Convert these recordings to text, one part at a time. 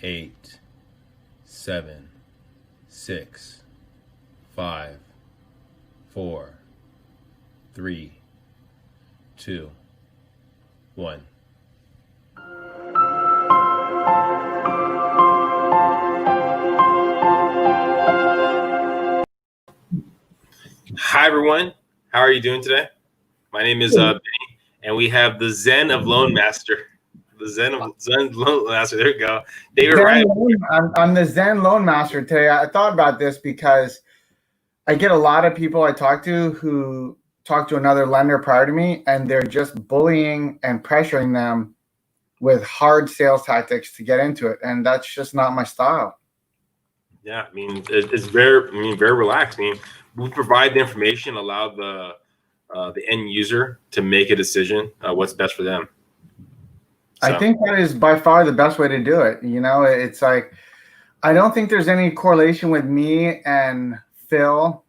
8, 7, 6, 5, 4, 3, 2, 1. Hi, everyone. How are you doing today? My name is Vinnie, and we have the Zen of Loan Master. The Zen Loan Master. There we go. David Wright. I'm the Zen Loan Master today. I thought about this because I get a lot of people I talk to who talk to another lender prior to me, and they're just bullying and pressuring them with hard sales tactics to get into it, and that's just not my style. Yeah, I mean, it's very relaxed. I mean, we provide the information, allow the end user to make a decision what's best for them. So. I think that is by far the best way to do it. You know, it's like, I don't think there's any correlation with me and Phil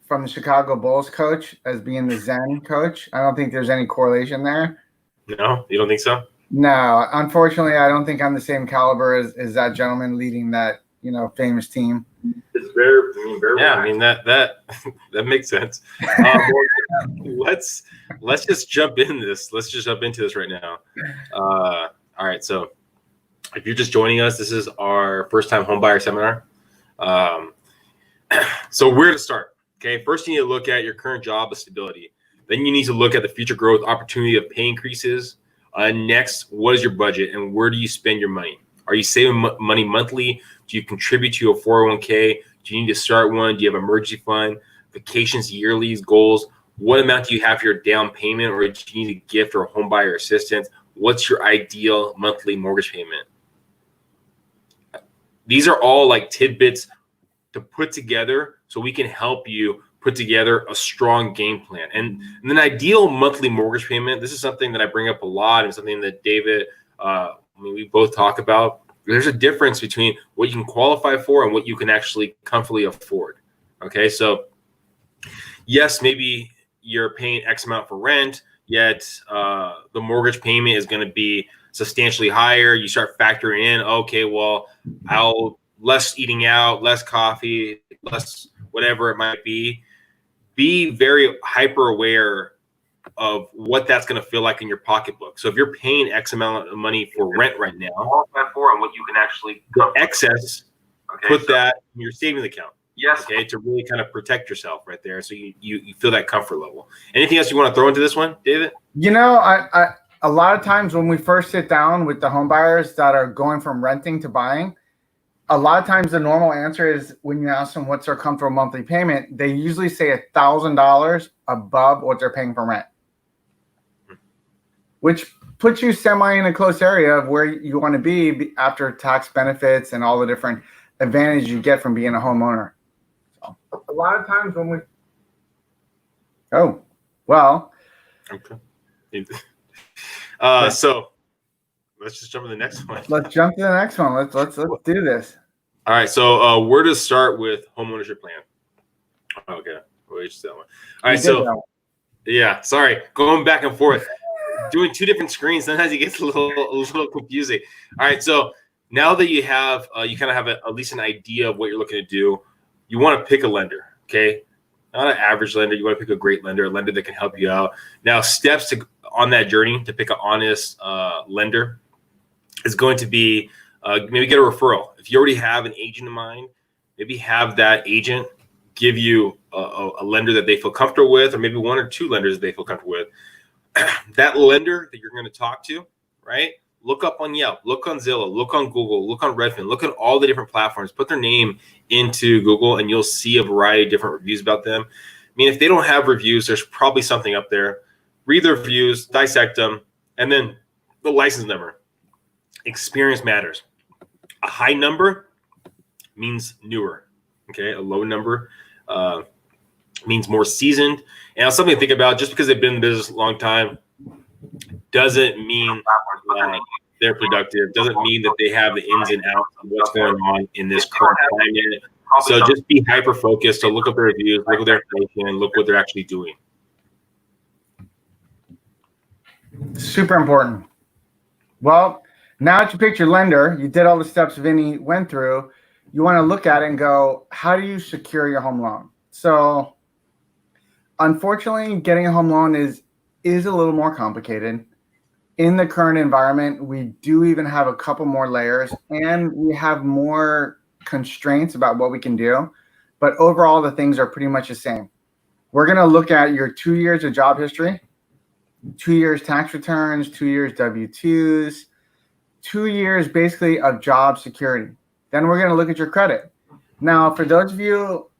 from the Chicago Bulls coach as being the Zen coach. I don't think there's any correlation there. No, you don't think so? No, unfortunately, I don't think I'm the same caliber as that gentleman leading that, you know, famous team. It's very yeah. I mean that makes sense. Let's just jump in this. Let's just jump into this right now. All right. So if you're just joining us, this is our first time homebuyer seminar. So where to start? Okay. First, you need to look at your current job of stability. Then you need to look at the future growth opportunity of pay increases. Next, what is your budget and where do you spend your money? Are you saving money monthly? Do you contribute to a 401k? Do you need to start one? Do you have an emergency fund? Vacations, yearlies, goals? What amount do you have for your down payment, or do you need a gift or a home buyer assistance? What's your ideal monthly mortgage payment? These are all like tidbits to put together so we can help you put together a strong game plan. And an ideal monthly mortgage payment, this is something that I bring up a lot and something that David, we both talk about. There's a difference between what you can qualify for and what you can actually comfortably afford. Okay, so yes, maybe you're paying X amount for rent, yet the mortgage payment is going to be substantially higher. You start factoring in, okay, well, I'll less eating out, less coffee, less whatever it might be. Be very hyper aware of what that's going to feel like in your pocketbook. So if you're paying X amount of money for rent right now, and what you can actually excess, put that in your savings account. Yes. Okay, to really kind of protect yourself right there, so you feel that comfort level. Anything else you want to throw into this one, David? You know, I a lot of times when we first sit down with the home buyers that are going from renting to buying, a lot of times the normal answer is when you ask them what's their comfortable monthly payment, they usually say $1,000 above what they're paying for rent, which puts you semi in a close area of where you want to be after tax benefits and all the different advantages you get from being a homeowner. So a lot of times when we, okay. So let's just jump to the next one. Let's jump to the next one. Let's do this. All right. So where to start with home ownership plan? Okay. Wait, just that one. All right. So yeah, sorry, going back and forth, doing two different screens. Sometimes it gets a little confusing. All right. So now that you have, you kind of have at least an idea of what you're looking to do, you want to pick a lender. Okay. Not an average lender. You want to pick a great lender, a lender that can help you out. Now, steps on that journey to pick an honest lender is going to be maybe get a referral. If you already have an agent in mind, maybe have that agent give you a lender that they feel comfortable with, or maybe one or two lenders that they feel comfortable with. That lender that you're going to talk to, right? Look up on Yelp, look on Zillow, look on Google, look on Redfin, look at all the different platforms, put their name into Google, and you'll see a variety of different reviews about them. I mean, if they don't have reviews, there's probably something up there. Read the reviews, dissect them, and then the license number. Experience matters. A high number means newer. Okay, a low number means more seasoned. And something to think about, just because they've been in business a long time doesn't mean they're productive, doesn't mean that they have the ins and outs of what's going on in this current climate. So just be hyper focused. So look up their reviews, look at their information, and look what they're actually doing. Super important. Well, Now that you picked your lender, you did all the steps Vinnie went through, you want to look at it and go, how do you secure your home loan? So unfortunately, getting a home loan is a little more complicated. In the current environment, we do even have a couple more layers and we have more constraints about what we can do. But overall, the things are pretty much the same. We're going to look at your 2 years of job history, 2 years tax returns, 2 years W-2s, 2 years basically of job security. Then we're going to look at your credit. Now, for those of you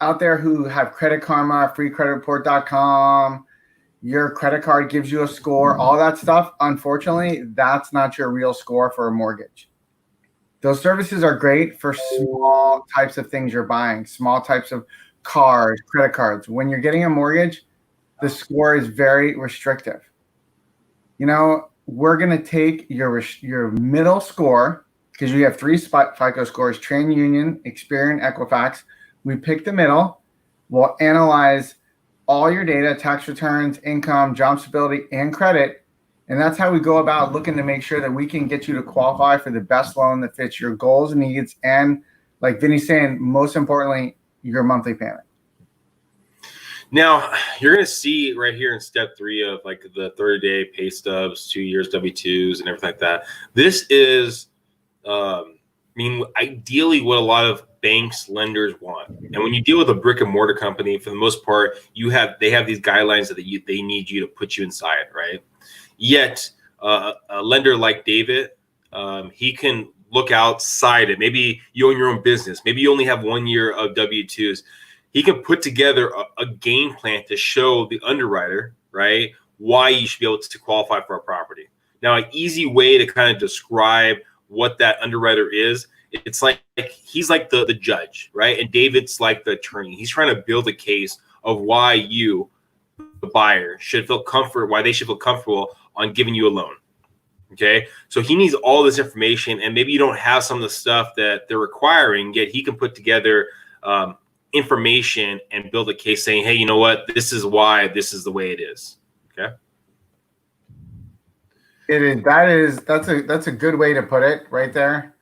out there who have Credit Karma, freecreditreport.com, your credit card gives you a score, all that stuff, unfortunately, that's not your real score for a mortgage. Those services are great for small types of things you're buying, small types of cars, credit cards. When you're getting a mortgage, the score is very restrictive. You know, we're going to take your middle score, because you have 3 FICO scores, TransUnion, Experian, Equifax. We pick the middle. We'll analyze all your data, tax returns, income, job stability, and credit. And that's how we go about looking to make sure that we can get you to qualify for the best loan that fits your goals and needs. And like Vinny's saying, most importantly, your monthly payment. Now, you're going to see right here in step 3 of like the 30-day pay stubs, 2 years W-2s, and everything like that. This is, ideally what a lot of banks, lenders want. And when you deal with a brick and mortar company, for the most part, they have these guidelines that they need you to put you inside, right? Yet, a lender like David, he can look outside it. Maybe you own your own business. Maybe you only have 1 year of W-2s. He can put together a game plan to show the underwriter, right, why you should be able to qualify for a property. Now, an easy way to kind of describe what that underwriter is, it's like he's like the judge, right? And David's like the attorney. He's trying to build a case of why you, the buyer, should feel why they should feel comfortable on giving you a loan. Okay, so he needs all this information, and maybe you don't have some of the stuff that they're requiring, yet he can put together information and build a case saying, hey, you know what, this is why this is the way it is. Okay. That's a good way to put it right there.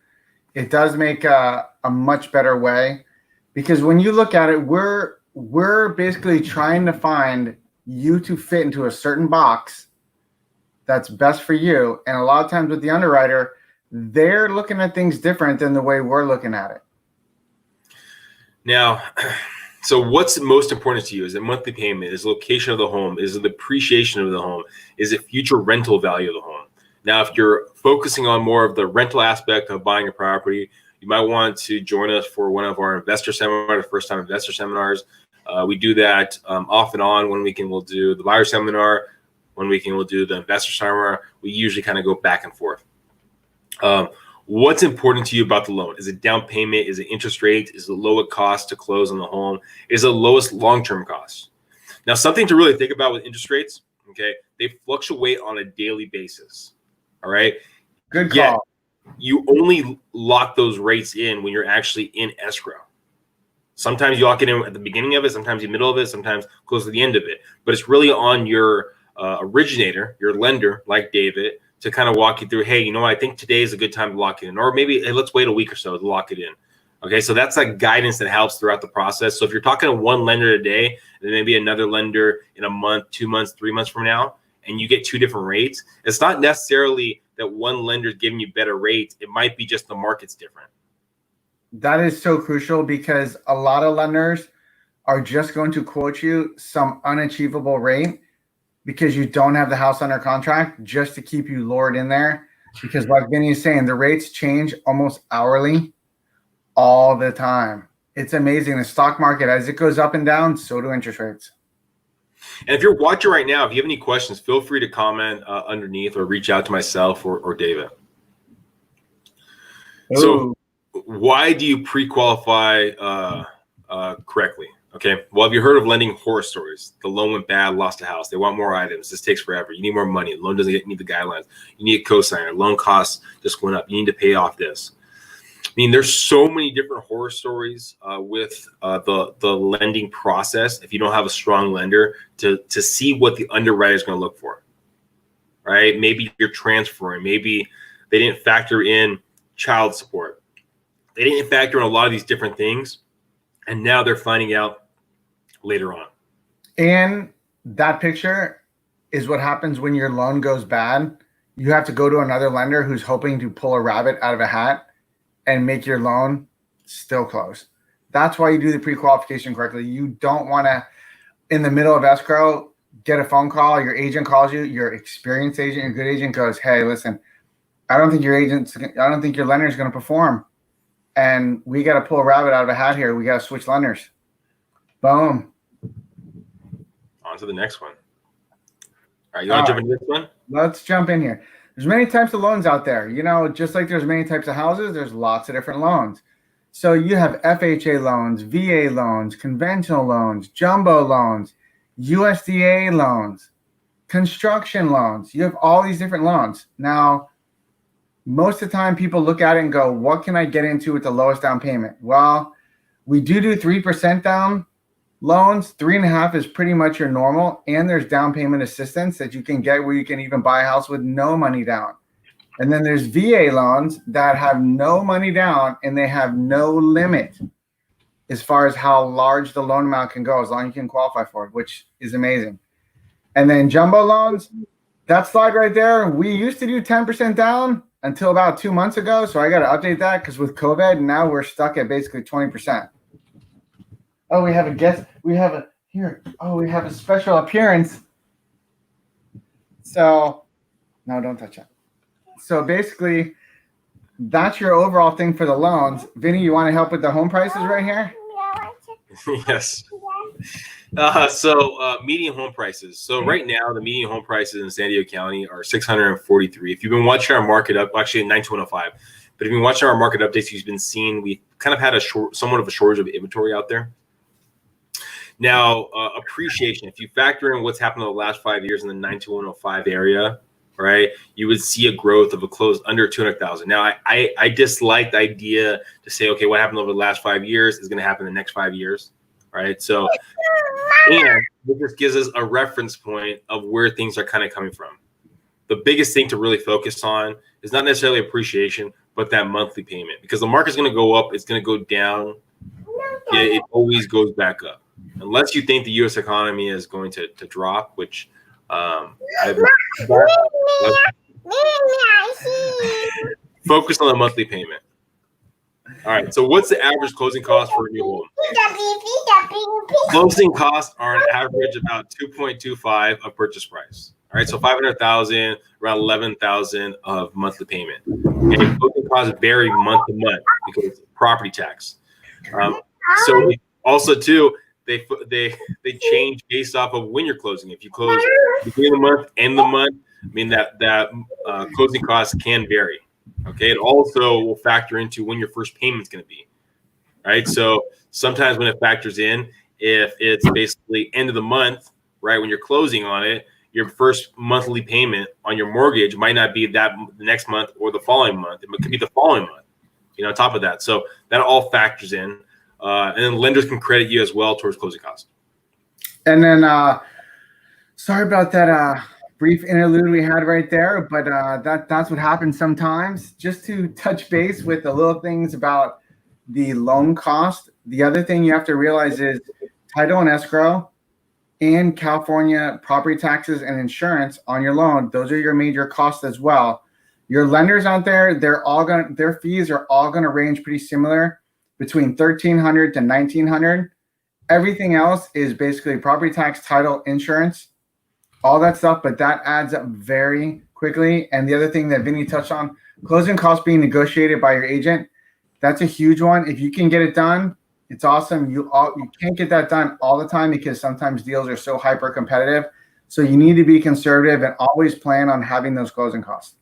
It does make a much better way, because when you look at it, we're basically trying to find you to fit into a certain box that's best for you. And a lot of times with the underwriter, they're looking at things different than the way we're looking at it. Now, so what's most important to you? Is it monthly payment? Is it location of the home? Is it the appreciation of the home? Is it future rental value of the home? Now, if you're focusing on more of the rental aspect of buying a property, you might want to join us for one of our investor seminars, first-time investor seminars. We do that off and on. One weekend we'll do the buyer seminar. One weekend we'll do the investor seminar. We usually kind of go back and forth. What's important to you about the loan? Is it down payment? Is it interest rate? Is it low cost to close on the home? Is it lowest long-term cost? Now, something to really think about with interest rates, okay, they fluctuate on a daily basis, all right? Good call. Yet, you only lock those rates in when you're actually in escrow. Sometimes you lock it in at the beginning of it, sometimes in the middle of it, sometimes close to the end of it. But it's really on your originator, your lender, like David, to kind of walk you through, hey, you know what, I think today is a good time to lock it in. Or maybe, hey, let's wait a week or so to lock it in. Okay, so that's like guidance that helps throughout the process. So if you're talking to one lender today, and then maybe another lender in a month, 2 months, 3 months from now, and you get 2 different rates, it's not necessarily that one lender is giving you better rates. It might be just the market's different. That is so crucial, because a lot of lenders are just going to quote you some unachievable rate because you don't have the house under contract, just to keep you lured in there. Because like Vinny is saying, the rates change almost hourly all the time. It's amazing. The stock market, as it goes up and down, so do interest rates. And if you're watching right now, if you have any questions, feel free to comment underneath or reach out to myself or David. Ooh. So why do you pre-qualify correctly? Okay, well, have you heard of lending horror stories? The loan went bad, lost a house. They want more items. This takes forever. You need more money. The loan doesn't meet the guidelines. You need a cosigner. Loan costs just went up. You need to pay off this. I mean, there's so many different horror stories with the lending process. If you don't have a strong lender to see what the underwriter is going to look for, right? Maybe you're transferring. Maybe They didn't factor in child support. They didn't factor in a lot of these different things. And now they're finding out later on. And that picture is what happens when your loan goes bad. You have to go to another lender who's hoping to pull a rabbit out of a hat and make your loan still close. That's why you do the pre-qualification correctly. You don't want to, in the middle of escrow, get a phone call. Your agent calls you, your experienced agent, your good agent goes, hey, listen, I don't think your lender is going to perform. And we got to pull a rabbit out of a hat here. We got to switch lenders. Boom. On to the next one. All right, you want to jump into this one? Let's jump in here. There's many types of loans out there. You know, just like there's many types of houses, there's lots of different loans. So you have FHA loans, VA loans, conventional loans, jumbo loans, USDA loans, construction loans. You have all these different loans. Now, most of the time people look at it and go, what can I get into with the lowest down payment? Well, we do 3% down loans. 3.5% is pretty much your normal. And there's down payment assistance that you can get where you can even buy a house with no money down. And then there's VA loans that have no money down and they have no limit as far as how large the loan amount can go, as long as you can qualify for it, which is amazing. And then jumbo loans, that slide right there, we used to do 10% down until about 2 months ago. So I got to update that because with COVID, now we're stuck at basically 20%. Oh, we have a guest. We have a special appearance. So, no, don't touch that. So basically, that's your overall thing for the loans. Vinny, you want to help with the home prices right here? Yes. Median home prices. So right now, the median home prices in San Diego County are $643. If you've been watching our market up, actually 92105, but if you've been watching our market updates, you've been seeing we kind of had somewhat of a shortage of inventory out there. Now, appreciation. If you factor in what's happened in the last 5 years in the 92105 area, right, you would see a growth of a close under 200,000. Now, I dislike the idea to say, okay, what happened over the last 5 years is going to happen in the next 5 years, right? So, and it just gives us a reference point of where things are kind of coming from. The biggest thing to really focus on is not necessarily appreciation, but that monthly payment, because the market's going to go up, it's going to go down. It always goes back up, unless you think the U.S. economy is going to drop, which focus on the monthly payment. All right. So what's the average closing cost for a new home? Closing costs are an average about 2.25 of purchase price. All right. So 500,000, around 11,000 of monthly payment. And closing costs vary month to month because of property tax. So also too, they change based off of when you're closing. If you close beginning of the month, end of the month, I mean that closing costs can vary. Okay, it also will factor into when your first payment's going to be. Right, so sometimes when it factors in, if it's basically end of the month, right, when you're closing on it, your first monthly payment on your mortgage might not be that the next month or the following month. It could be the following month. On top of that, so that all factors in. And then lenders can credit you as well towards closing costs. And then, sorry about that brief interlude we had right there, but that's what happens sometimes. Just to touch base with the little things about the loan cost. The other thing you have to realize is title and escrow and California property taxes and insurance on your loan. Those are your major costs as well. Your lenders out there, their fees are all going to range pretty similar, between $1,300 to $1,900. Everything else is basically property tax, title, insurance, all that stuff, but that adds up very quickly. And the other thing that Vinny touched on, closing costs being negotiated by your agent, that's a huge one. If you can get it done, it's awesome. You can't get that done all the time because sometimes deals are so hyper competitive. So you need to be conservative and always plan on having those closing costs.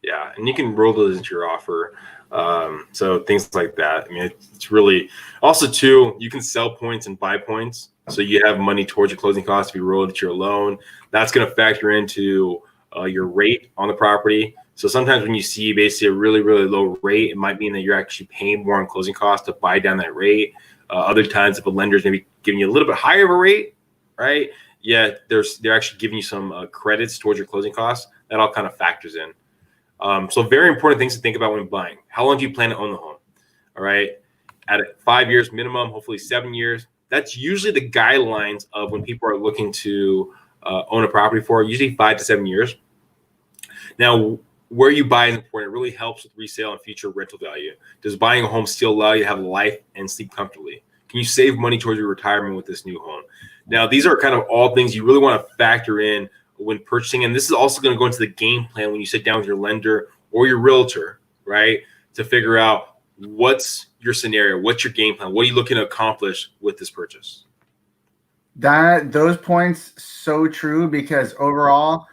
Yeah, and you can roll those into your offer. So things like that. I mean, it's really also too, you can sell points and buy points. So you have money towards your closing costs to be rolled into your loan. That's going to factor into your rate on the property. So sometimes when you see basically a really, really low rate, it might mean that you're actually paying more on closing costs to buy down that rate. Other times, if a lender's maybe giving you a little bit higher of a rate, right? Yeah, they're actually giving you some credits towards your closing costs. That all kind of factors in. So very important things to think about when buying. How long do you plan to own the home? All right. At 5 years minimum, hopefully 7 years. That's usually the guidelines of when people are looking to own a property for, usually 5 to 7 years. Now, where you buy is important. It really helps with resale and future rental value. Does buying a home still allow you to have life and sleep comfortably? Can you save money towards your retirement with this new home? Now, these are kind of all things you really want to factor in when purchasing. And this is also going to go into the game plan when you sit down with your lender or your realtor, right? To figure out what's your scenario, what's your game plan, what are you looking to accomplish with this purchase? Those points so true, because overall,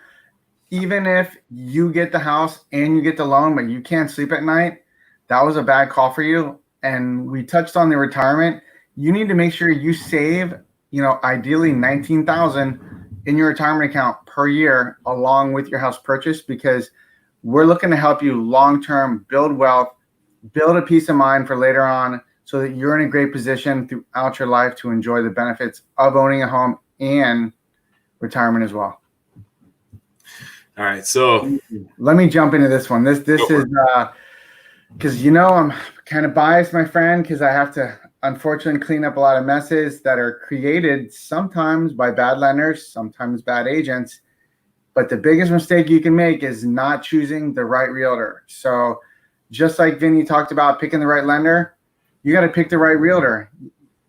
even if you get the house and you get the loan, but you can't sleep at night, that was a bad call for you. And we touched on the retirement. You need to make sure you save, ideally $19,000 in your retirement account per year, along with your house purchase, because we're looking to help you long-term build wealth, build a peace of mind for later on, so that you're in a great position throughout your life to enjoy the benefits of owning a home and retirement as well. All right, so let me jump into this one. This is because I'm kind of biased, my friend, because I have to unfortunately clean up a lot of messes that are created sometimes by bad lenders, sometimes bad agents. But the biggest mistake you can make is not choosing the right realtor. So just like Vinnie talked about picking the right lender, you got to pick the right realtor.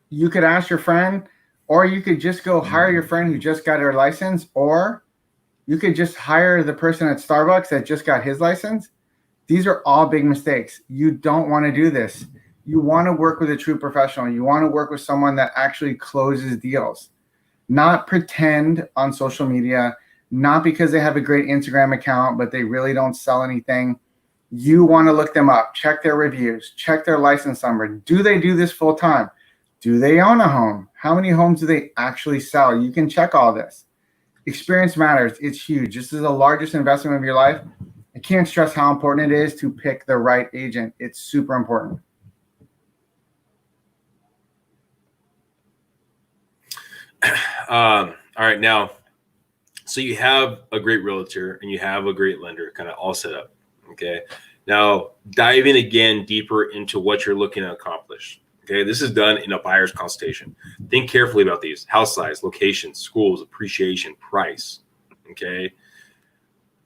You could ask your friend, or you could just go hire your friend who just got her license, or you could just hire the person at Starbucks that just got his license. These are all big mistakes. You don't want to do this. You want to work with a true professional. You want to work with someone that actually closes deals, not pretend on social media, not because they have a great Instagram account, but they really don't sell anything. You want to look them up, check their reviews, check their license number. Do they do this full time? Do they own a home? How many homes do they actually sell? You can check all this. Experience matters. It's huge. This is the largest investment of your life. I can't stress how important it is to pick the right agent. It's super important. All right, now, so you have a great realtor and you have a great lender kind of all set up. Okay. Now dive in again deeper into what you're looking to accomplish. Okay. This is done in a buyer's consultation. Think carefully about these: house size, location, schools, appreciation, price. Okay.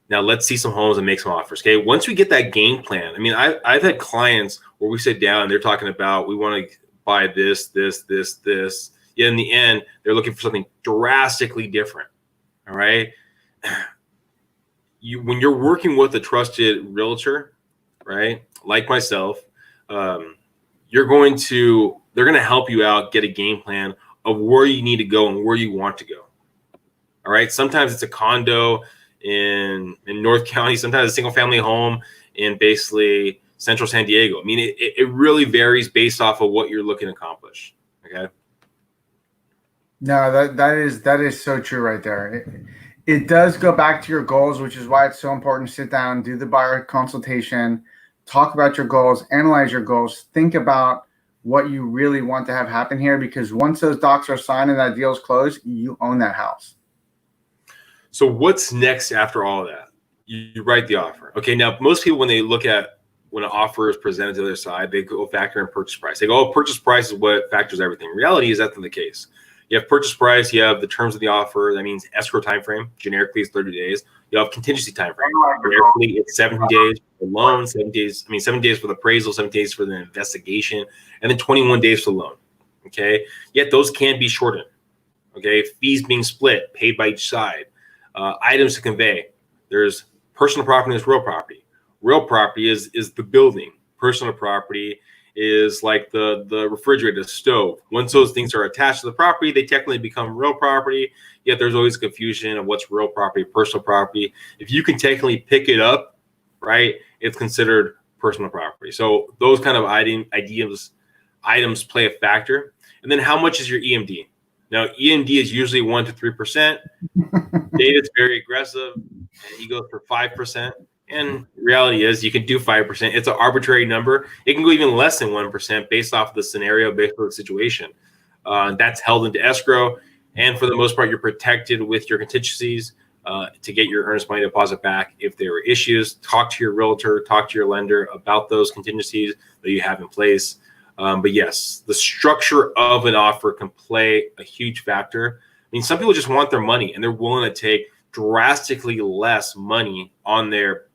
Now let's see some homes and make some offers. Okay. Once we get that game plan, I mean, I've had clients where we sit down and they're talking about, we want to buy this. Yet in the end, they're looking for something drastically different. All right. When you're working with a trusted realtor, right, like myself, they're going to help you out, get a game plan of where you need to go and where you want to go. All right. Sometimes it's a condo in North County, sometimes a single family home in basically central San Diego. I mean, it really varies based off of what you're looking to accomplish. Okay. No, that is so true right there. It does go back to your goals, which is why it's so important to sit down, do the buyer consultation, talk about your goals, analyze your goals, think about what you really want to have happen here, because once those docs are signed and that deal's closed, you own that house. So what's next after all of that? You write the offer. Okay, now most people, when they look at when an offer is presented to their side, they go factor in purchase price. They go, oh, purchase price is what factors everything. Reality is that's not the case. You have purchase price, you have the terms of the offer. That means escrow time frame. Generically, it's 30 days. You have contingency time frame. Generically, it's 17 days for the loan, 7 days. 7 days for the appraisal, 7 days for the investigation, and then 21 days for the loan. Okay. Yet those can be shortened. Okay. Fees being split, paid by each side. Items to convey. There's personal property and there's real property. Real property is the building. Personal property is like the refrigerator, the stove. Once those things are attached to the property, they technically become real property. Yet there's always confusion of what's real property, personal property. If you can technically pick it up, right, it's considered personal property. So those kind of items play a factor. And then how much is your EMD? Now, EMD is usually 1 to 3%. David's very aggressive, and he goes for 5%. And reality is you can do 5%. It's an arbitrary number. It can go even less than 1% based off of the scenario, based on the situation. That's held into escrow. And for the most part, you're protected with your contingencies. to get your earnest money deposit back. If there were issues, talk to your realtor, talk to your lender about those contingencies that you have in place. But yes, the structure of an offer can play a huge factor. I mean, some people just want their money and they're willing to take drastically less money on their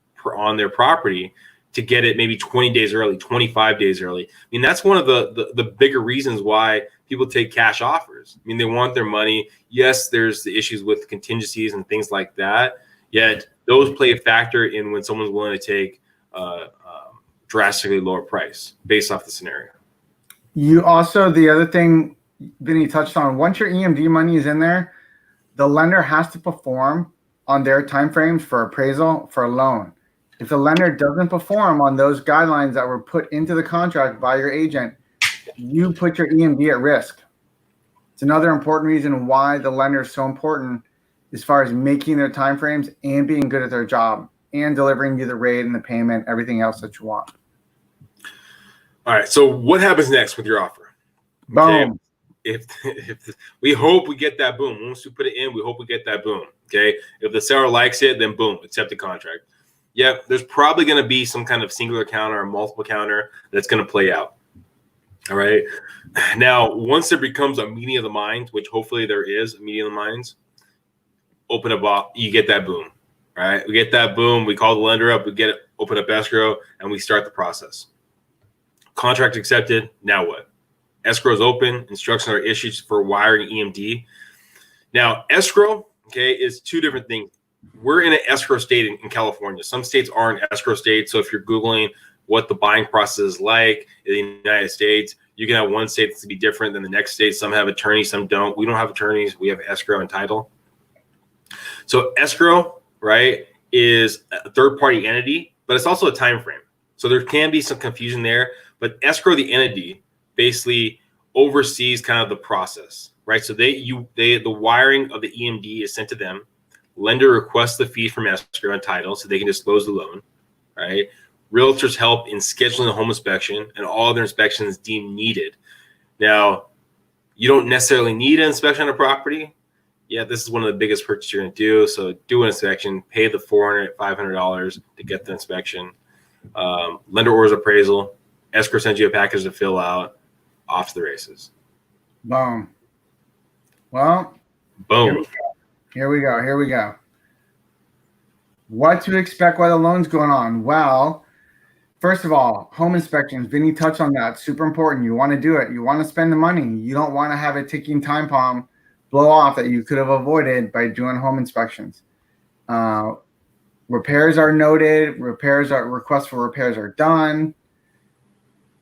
property to get it maybe 20 days early, 25 days early. I mean, that's one of the bigger reasons why people take cash offers. I mean, they want their money. Yes, there's the issues with contingencies and things like that. Yet those play a factor in when someone's willing to take drastically lower price based off the scenario. You also, the other thing Vinny touched on, once your EMD money is in there, the lender has to perform on their timeframes for appraisal for a loan. If the lender doesn't perform on those guidelines that were put into the contract by your agent, you put your EMD at risk. It's another important reason why the lender is so important as far as making their timeframes and being good at their job and delivering you the rate and the payment, everything else that you want. All right. So what happens next with your offer? Boom. Okay. If we hope we get that boom. Once we put it in, we hope we get that boom. Okay. If the seller likes it, then boom, accept the contract. Yeah, there's probably going to be some kind of singular counter or multiple counter that's going to play out. All right. Now, once there becomes a meeting of the minds, which hopefully there is a meeting of the minds, open up, you get that boom. Right. We get that boom. We call the lender up. We get it, open up escrow, and we start the process. Contract accepted. Now what? Escrow is open. Instructions are issued for wiring EMD. Now, escrow, okay, is two different things. We're in an escrow state in California. Some states aren't escrow states. So if you're Googling what the buying process is like in the United States, you can have one state that's to be different than the next state. Some have attorneys, some don't. We don't have attorneys. We have escrow and title. So escrow, right, is a third-party entity, but it's also a time frame. So there can be some confusion there. But escrow, the entity, basically oversees kind of the process, right? So the wiring of the EMD is sent to them. Lender requests the fee from escrow and title so they can disclose the loan, right? Realtors help in scheduling the home inspection and all other inspections deemed needed. Now, you don't necessarily need an inspection on a property. Yeah, this is one of the biggest purchases you're going to do. So do an inspection, pay the $400, $500 to get the inspection. Lender orders appraisal. Escrow sends you a package to fill out. Off to the races. Boom. Well, boom. Here we go. What to expect while the loan's going on? Well, first of all, home inspections. Vinny touched on that. Super important. You want to do it. You want to spend the money. You don't want to have a ticking time bomb blow off that you could have avoided by doing home inspections. Repairs are noted. Requests for repairs are done.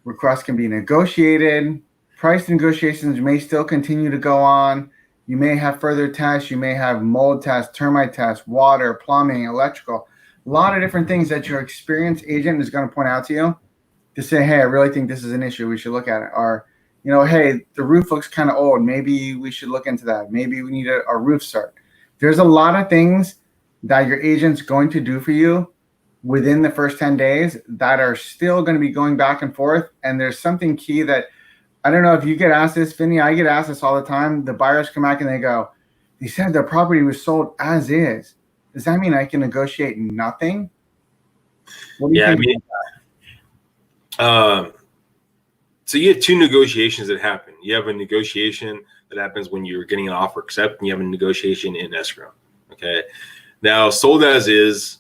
Requests can be negotiated. Price negotiations may still continue to go on. You may have further tests. You may have mold tests, termite tests, water, plumbing, electrical. A lot of different things that your experienced agent is going to point out to you to say, hey, I really think this is an issue. We should look at it. Or, hey, the roof looks kind of old. Maybe we should look into that. Maybe we need a roof cert. There's a lot of things that your agent's going to do for you within the first 10 days that are still going to be going back and forth. And there's something key that, I don't know if you get asked this, Vinny, I get asked this all the time. The buyers come back and they said the property was sold as is. Does that mean I can negotiate nothing? What do you think about that? So you have two negotiations that happen. You have a negotiation that happens when you're getting an offer accepted, and you have a negotiation in escrow. Okay. Now, sold as is,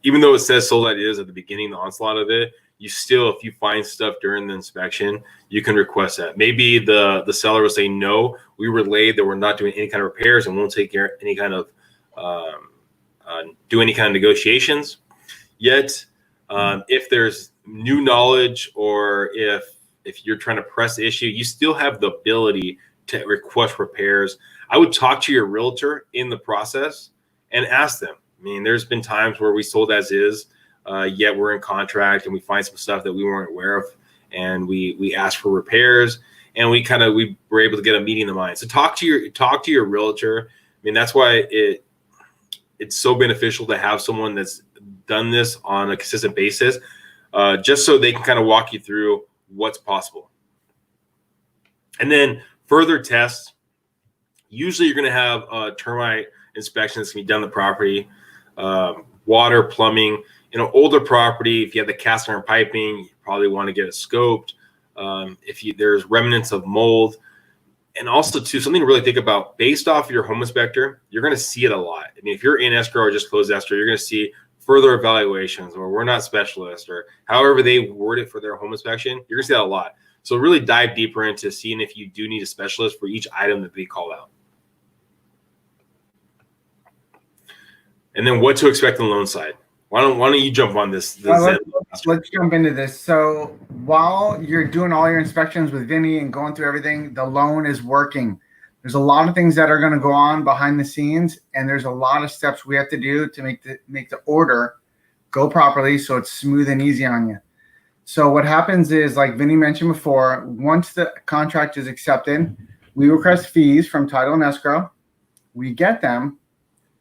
even though it says sold as is at the beginning, the onslaught of it, you still, if you find stuff during the inspection, you can request that. Maybe the seller will say, no, we relayed that we're not doing any kind of repairs and won't take care any kind of do any kind of negotiations. Yet, if there's new knowledge or if you're trying to press the issue, you still have the ability to request repairs. I would talk to your realtor in the process and ask them. I mean, there's been times where we sold as is, yet we're in contract and we find some stuff that we weren't aware of, and we asked for repairs, and we were able to get a meeting in the mind. So talk to your realtor. I mean, that's why it's so beneficial to have someone that's done this on a consistent basis, just so they can kind of walk you through what's possible. And then further tests Usually you're going to have a termite inspection that's going to be done on the property, water, plumbing. In an older property, if you have the cast iron piping, you probably want to get it scoped. There's remnants of mold. And also, too, something to really think about, based off your home inspector, you're going to see it a lot. I mean, if you're in escrow or just closed escrow, you're going to see further evaluations, or we're not specialists, or however they word it for their home inspection. You're going to see that a lot. So really dive deeper into seeing if you do need a specialist for each item that they call out. And then what to expect on the loan side. Why don't you jump on this? Let's jump into this. So while you're doing all your inspections with Vinnie and going through everything, the loan is working. There's a lot of things that are going to go on behind the scenes, and there's a lot of steps we have to do to make the order go properly so it's smooth and easy on you. So what happens is, like Vinnie mentioned before, once the contract is accepted, we request fees from title and escrow. We get them.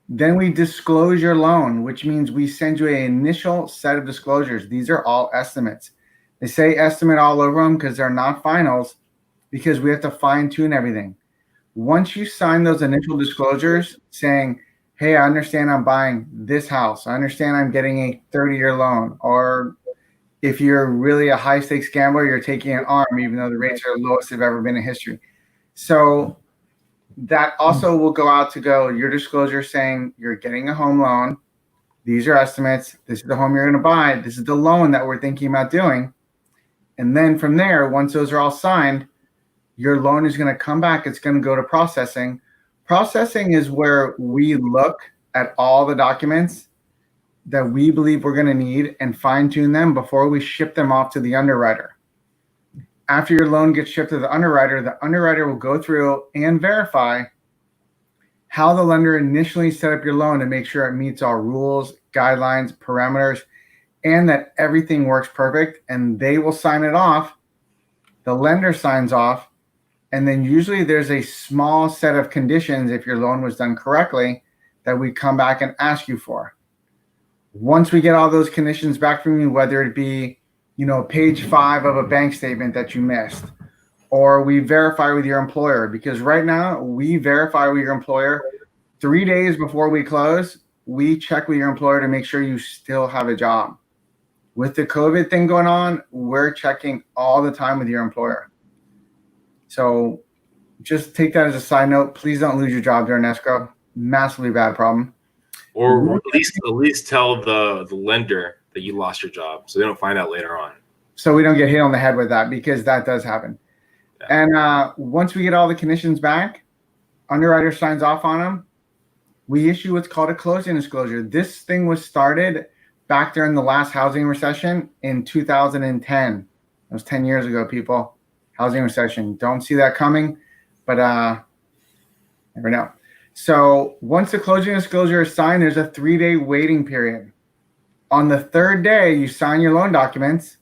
Then we disclose your loan, which means we send you an initial set of disclosures. These are all estimates. They say estimate all over them because they're not finals, because we have to fine tune everything. Once you sign those initial disclosures saying, hey, I understand I'm buying this house. I understand I'm getting a 30-year loan. Or if you're really a high stakes gambler, you're taking an ARM, even though the rates are the lowest they've ever been in history. So that also will go out to your disclosure saying you're getting a home loan. These are estimates. This is the home you're going to buy. This is the loan that we're thinking about doing. And then from there, once those are all signed, your loan is going to come back. It's going to go to processing. Processing is where we look at all the documents that we believe we're going to need and fine tune them before we ship them off to the underwriter. After your loan gets shipped to the underwriter will go through and verify how the lender initially set up your loan to make sure it meets all rules, guidelines, parameters, and that everything works perfect. And they will sign it off. The lender signs off. And then usually there's a small set of conditions, if your loan was done correctly, that we come back and ask you for. Once we get all those conditions back from you, whether it be page 5 of a bank statement that you missed, or we verify with your employer, because right now we verify with your employer 3 days before we close. We check with your employer to make sure you still have a job. With the COVID thing going on, we're checking all the time with your employer. So just take that as a side note. Please don't lose your job during escrow. Massively bad problem. Or at least tell the lender that you lost your job, so they don't find out later on. So we don't get hit on the head with that, because that does happen. Yeah. And once we get all the conditions back, underwriter signs off on them. We issue what's called a closing disclosure. This thing was started back during the last housing recession in 2010. It was 10 years ago, people. Housing recession. Don't see that coming, but never know. So once the closing disclosure is signed, there's a 3-day waiting period. On the 3rd day, you sign your loan documents,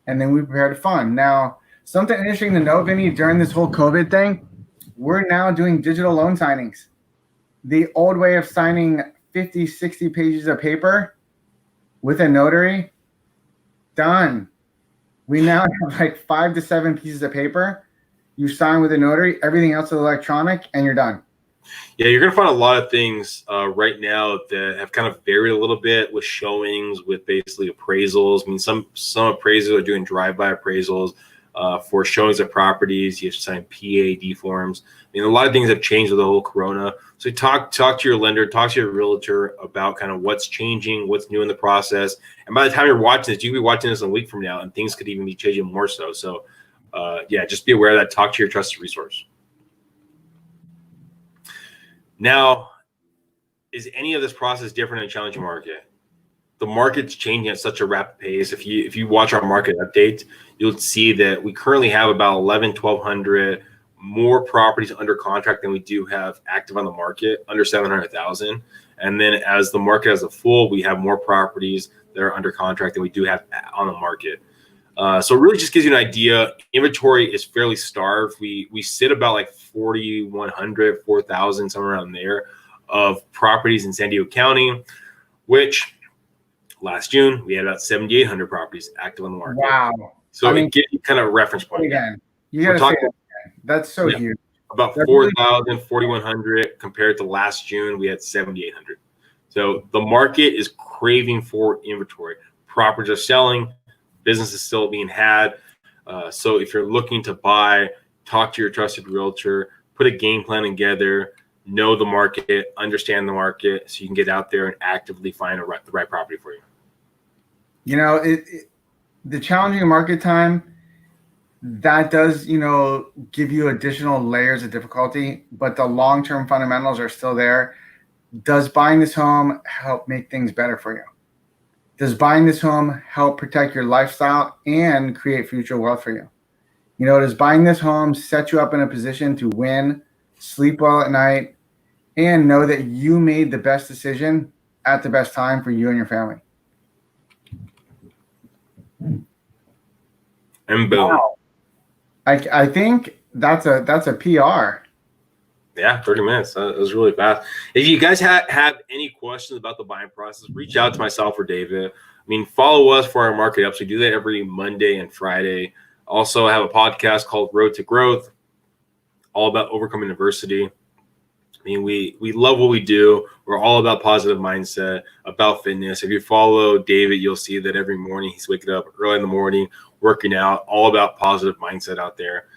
and then we prepare to fund. Now, something interesting to know, Vinnie, during this whole COVID thing, we're now doing digital loan signings. The old way of signing 50, 60 pages of paper with a notary, done. We now have like 5 to 7 pieces of paper. You sign with a notary, everything else is electronic, and you're done. Yeah, you're going to find a lot of things right now that have kind of varied a little bit with showings, with basically appraisals. I mean, some appraisals are doing drive-by appraisals for showings of properties. You have to sign PAD forms. I mean, a lot of things have changed with the whole corona. So talk to your lender, talk to your realtor about kind of what's changing, what's new in the process. And by the time you're watching this, you'll be watching this a week from now, and things could even be changing more so. So, yeah, just be aware of that. Talk to your trusted resource. Now, is any of this process different in a challenging market? The market's changing at such a rapid pace. If you watch our market update, you'll see that we currently have about 1,200 more properties under contract than we do have active on the market, under 700,000. And then as the market as a full, we have more properties that are under contract than we do have on the market. So it really just gives you an idea. Inventory is fairly starved. We sit about like 4,100, 4,000, somewhere around there, of properties in San Diego County, which last June we had about 7,800 properties active on the market. Wow! So it gives you kind of a reference point. Again, you got to say that. That's so huge. about 4,000, 4,100 compared to last June. We had 7,800. So the market is craving for inventory. Properties are selling. Business is still being had. So if you're looking to buy, talk to your trusted realtor, put a game plan together, know the market, understand the market, so you can get out there and actively find the right property for you. You know, the challenging market time, that does, give you additional layers of difficulty, but the long-term fundamentals are still there. Does buying this home help make things better for you? Does buying this home help protect your lifestyle and create future wealth for you? Does buying this home set you up in a position to win, sleep well at night, and know that you made the best decision at the best time for you and your family? And boom. Wow. I think that's a PR. Yeah, 30 minutes. That was really fast. If you guys have any questions about the buying process, reach out to myself or David. I mean, follow us for our market ups. We do that every Monday and Friday. Also, I have a podcast called Road to Growth, all about overcoming adversity. I mean, we love what we do. We're all about positive mindset, about fitness. If you follow David, you'll see that every morning he's waking up early in the morning, working out, all about positive mindset out there.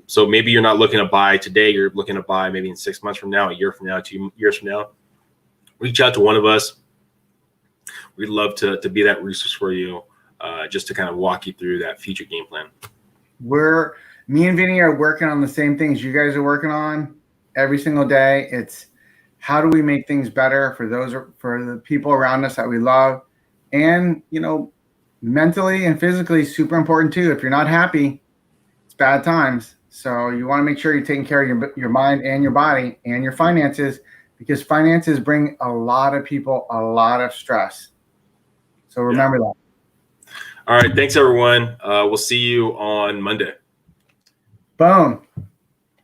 So maybe you're not looking to buy today. You're looking to buy maybe in 6 months from now, a year from now, 2 years from now. Reach out to one of us. We'd love to be that resource for you, just to kind of walk you through that future game plan. Me and Vinnie are working on the same things you guys are working on every single day. It's how do we make things better for the people around us that we love, and mentally and physically super important too. If you're not happy, it's bad times. So you want to make sure you're taking care of your mind and your body and your finances, because finances bring a lot of people a lot of stress. So remember that. All right. Thanks, everyone. We'll see you on Monday. Boom.